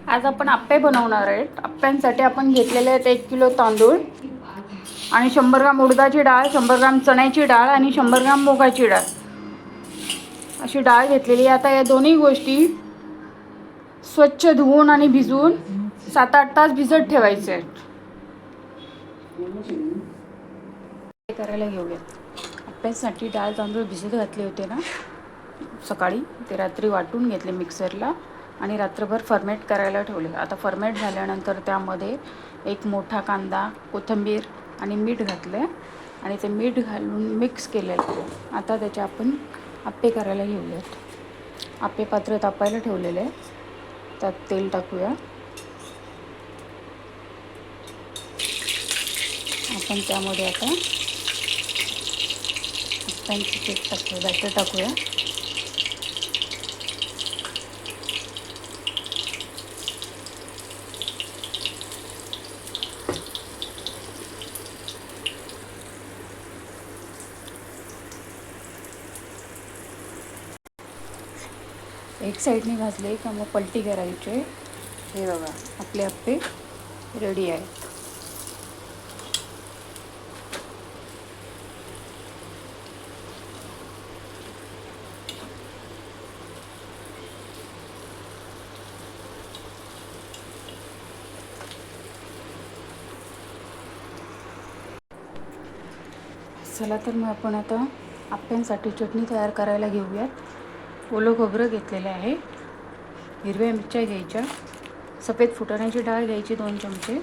आज आपण आप्पे बनवणार आहेत। आप्प्यांसाठी आपण घेतलेले आहेत 1 किलो तांदूळ आणि 100 ग्राम उडदाची डाळ, 100 ग्राम चण्याची डाळ आणि 100 ग्राम मुगाची डाळ अशी डाळ घेतलेली आहे। आता या दोन्ही गोष्टी स्वच्छ धुवून आणि भिजवून 7-8 तास भिजत ठेवायचे आहेत। करायला घेऊयात। आप्प्यासाठी डाळ तांदूळ भिजत घातले होते ना सकाळी, ते रात्री वाटून घेतले मिक्सरला आणि रात्रभर फर्मेट करायला ठेवले। आता फर्मेट झाल्यानंतर त्यामध्ये एक मोठा कांदा, कोथिंबीर आणि मीठ घातले आणि ते मीठ घालून मिक्स केलेलं। आता त्याचे आपण आप्पे करायला घेऊयात। आप्पे पात्र तापायला ठेवलेले आहे, त्यात तेल टाकूया। आपण त्यामध्ये आता आप्प्यांचे पीठ टाकूया, बॅटर टाकूया। एक साईडने भाजले का मग पलटी करायचे। हे बघा, आपले आप्पे रेडी आहेत। चला तर मग आपण आता आप्प्यांसाठी चटणी तयार करायला घेऊयात। ओलं खोबरं घेतलेलं आहे, हिरव्या मिरच्या घ्यायच्या, सफेद फुटाण्याची डाळ घ्यायची 2 चमचे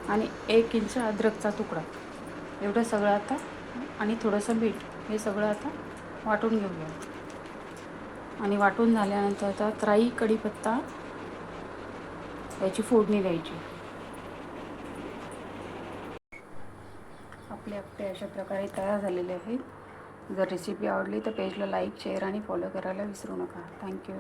आणि 1 इंच अद्रकचा तुकडा, एवढं सगळं आता आणि थोडंसं मीठ, हे सगळं आता वाटून घेऊया। आणि वाटून झाल्यानंतर आता राई, कढीपत्ता याची फोडणी द्यायची। आपले आप्पे अशा प्रकारे तयार झालेले आहेत। जर रेसिपी आवडली तर पेजला लाईक, शेअर आणि फॉलो करायला विसरू नका। थँक्यू।